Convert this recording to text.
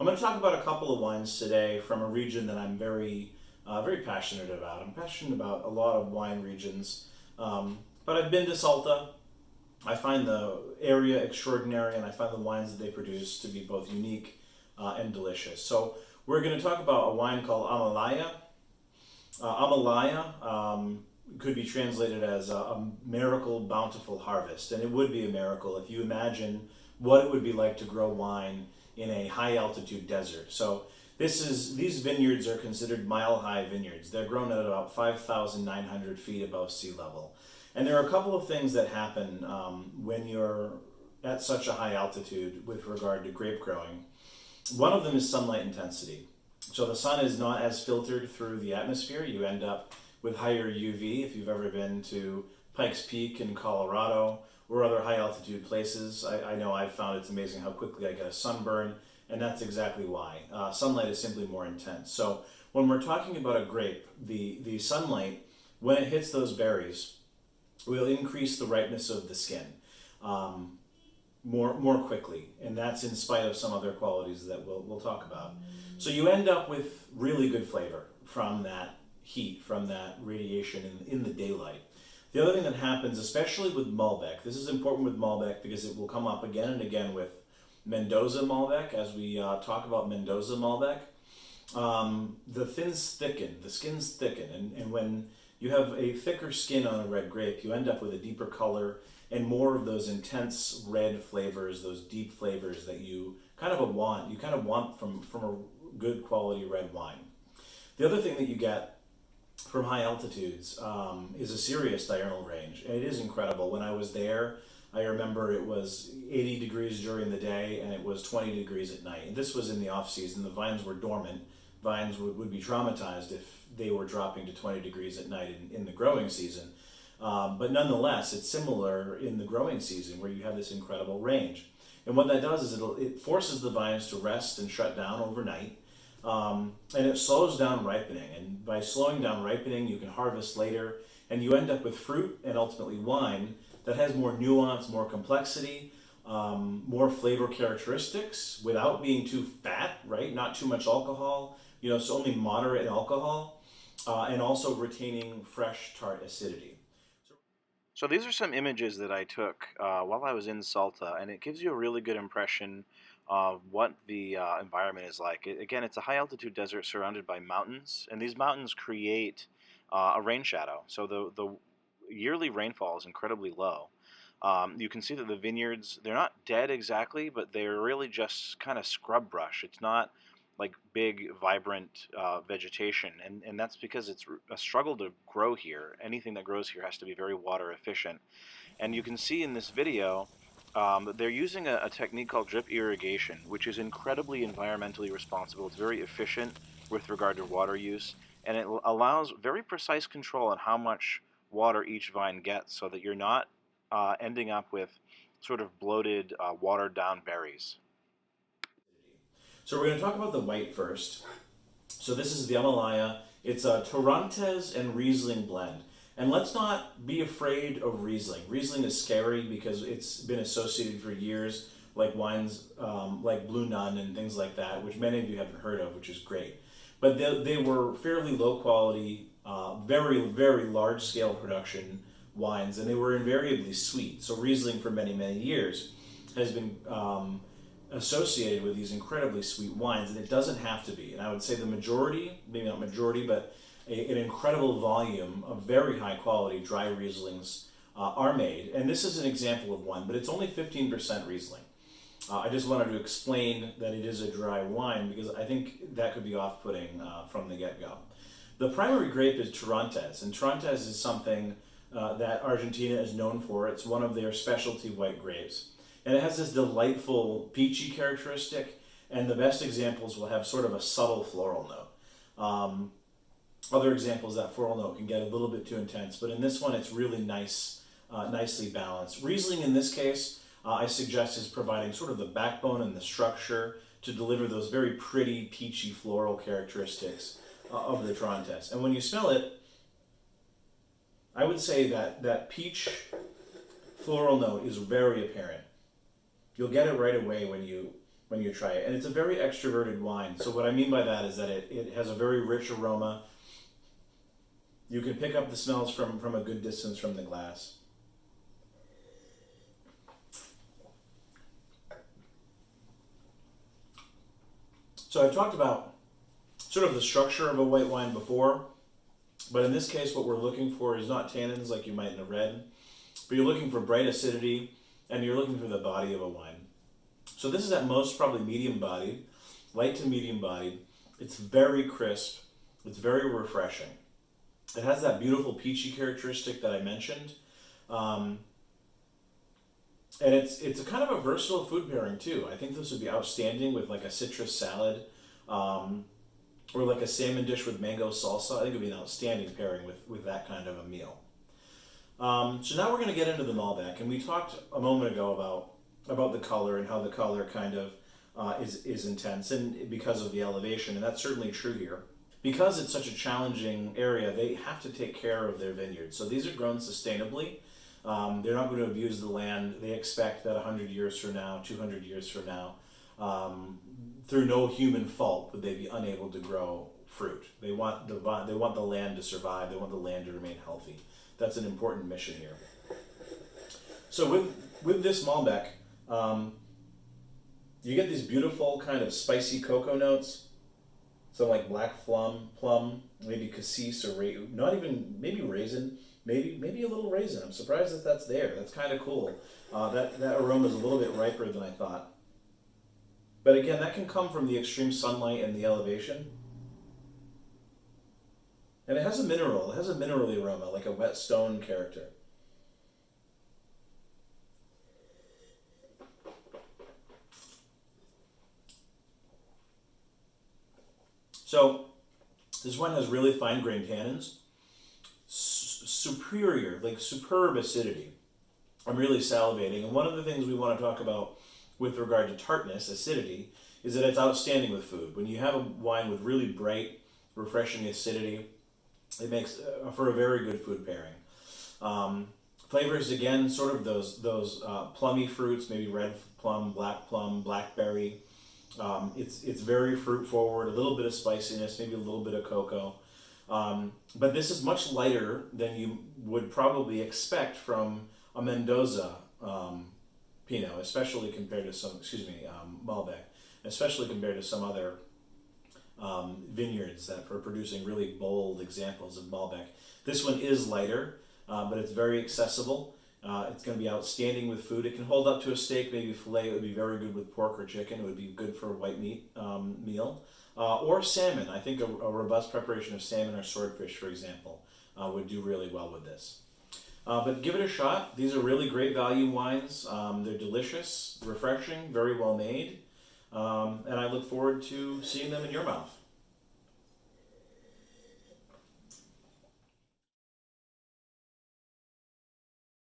I'm going to talk about a couple of wines today from a region that I'm very passionate about. I'm passionate about a lot of wine regions, but I've been to Salta. I find the area extraordinary, and I find the wines that they produce to be both unique and delicious. So we're going to talk about a wine called Amalaya. Amalaya could be translated as a miracle, bountiful harvest, and it would be a miracle if you imagine what it would be like to grow wine in a high altitude desert. So these vineyards are considered mile high vineyards. They're grown at about 5,900 feet above sea level, and there are a couple of things that happen when you're at such a high altitude with regard to grape growing. One of them is sunlight intensity. So the sun is not as filtered through the atmosphere. You end up with higher UV. If you've ever been to Pikes Peak in Colorado or other high altitude places, I know I've found it's amazing how quickly I get a sunburn, and that's exactly why. Sunlight is simply more intense. So when we're talking about a grape, the sunlight, when it hits those berries, will increase the ripeness of the skin. More quickly, and that's in spite of some other qualities that we'll talk about. So you end up with really good flavor from that heat, from that radiation in the daylight. The other thing that happens, especially with Malbec, this is important with Malbec because it will come up again and again with Mendoza Malbec as we talk about Mendoza Malbec. The skins thicken, and when you have a thicker skin on a red grape, you end up with a deeper color and more of those intense red flavors, those deep flavors that you kind of want from a good quality red wine. The other thing that you get from high altitudes is a serious diurnal range, and it is incredible. When I was there, I remember it was 80 degrees during the day and it was 20 degrees at night. And this was in the off season. The vines were dormant. Vines would be traumatized if they were dropping to 20 degrees at night in the growing season. But nonetheless, it's similar in the growing season where you have this incredible range. And what that does is it forces the vines to rest and shut down overnight, and it slows down ripening. And by slowing down ripening, you can harvest later, and you end up with fruit and ultimately wine that has more nuance, more complexity, more flavor characteristics without being too fat, right? Not too much alcohol, so only moderate alcohol, and also retaining fresh tart acidity. So these are some images that I took while I was in Salta, and it gives you a really good impression of what the environment is like. Again, it's a high altitude desert surrounded by mountains, and these mountains create a rain shadow. So the yearly rainfall is incredibly low. You can see that the vineyards, they're not dead exactly, but they're really just kind of scrub brush. It's not like big, vibrant vegetation, and that's because it's a struggle to grow here. Anything that grows here has to be very water efficient. And you can see in this video that they're using a technique called drip irrigation, which is incredibly environmentally responsible. It's very efficient with regard to water use, and it allows very precise control on how much water each vine gets so that you're not ending up with sort of bloated, watered down berries. So we're going to talk about the white first. So this is the Amalaya. It's a Torrontés and Riesling blend. And let's not be afraid of Riesling. Riesling is scary because it's been associated for years like wines like Blue Nun and things like that, which many of you haven't heard of, which is great. But they were fairly low quality, very, very large scale production wines, and they were invariably sweet. So Riesling for many, many years has been associated with these incredibly sweet wines, and it doesn't have to be. And I would say the majority, maybe not majority, but an incredible volume of very high quality dry Rieslings are made. And this is an example of one, but it's only 15% Riesling. I just wanted to explain that it is a dry wine because I think that could be off-putting from the get-go. The primary grape is Torrontés, and Torrontés is something that Argentina is known for. It's one of their specialty white grapes. And it has this delightful peachy characteristic, and the best examples will have sort of a subtle floral note. Other examples, that floral note can get a little bit too intense, but in this one it's really nice, nicely balanced. Riesling in this case, I suggest is providing sort of the backbone and the structure to deliver those very pretty peachy floral characteristics of the Torrontés. And when you smell it, I would say that peach floral note is very apparent. You'll get it right away when you when you try it. And it's a very extroverted wine. So what I mean by that is that it has a very rich aroma. You can pick up the smells from a good distance from the glass. So I've talked about sort of the structure of a white wine before, but in this case what we're looking for is not tannins like you might in a red, but you're looking for bright acidity and you're looking for the body of a wine. So this is at most probably medium bodied, light to medium bodied. It's very crisp, it's very refreshing. It has that beautiful peachy characteristic that I mentioned. And it's a kind of a versatile food pairing too. I think this would be outstanding with like a citrus salad, or like a salmon dish with mango salsa. I think it would be an outstanding pairing with that kind of a meal. So now we're going to get into the Malbec, and we talked a moment ago about the color and how the color kind of is intense, and because of the elevation, and that's certainly true here. Because it's such a challenging area, they have to take care of their vineyards. So these are grown sustainably. They're not going to abuse the land. They expect that 100 years from now, 200 years from now, through no human fault would they be unable to grow fruit. They want the land to survive. They want the land to remain healthy. That's an important mission here. So with this Malbec, you get these beautiful kind of spicy cocoa notes. So like black plum, maybe cassis or not even, maybe raisin. Maybe a little raisin. I'm surprised that that's there. That's kind of cool. That aroma is a little bit riper than I thought. But again, that can come from the extreme sunlight and the elevation. And it has a minerally aroma, like a wet stone character. So this wine has really fine grained tannins. Superior, like superb acidity. I'm really salivating. And one of the things we want to talk about with regard to tartness, acidity, is that it's outstanding with food. When you have a wine with really bright, refreshing acidity, it makes for a very good food pairing. Flavors, again, sort of those plummy fruits, maybe red plum, blackberry. It's very fruit forward, a little bit of spiciness, maybe a little bit of cocoa. But this is much lighter than you would probably expect from a Mendoza Pinot, especially compared to Malbec, especially compared to some other vineyards that are producing really bold examples of Malbec. This one is lighter, but it's very accessible. It's going to be outstanding with food. It can hold up to a steak, maybe filet. It would be very good with pork or chicken. It would be good for a white meat meal. Or salmon. I think a robust preparation of salmon or swordfish, for example, would do really well with this. But give it a shot. These are really great value wines. They're delicious, refreshing, very well made. And I look forward to seeing them in your mouth.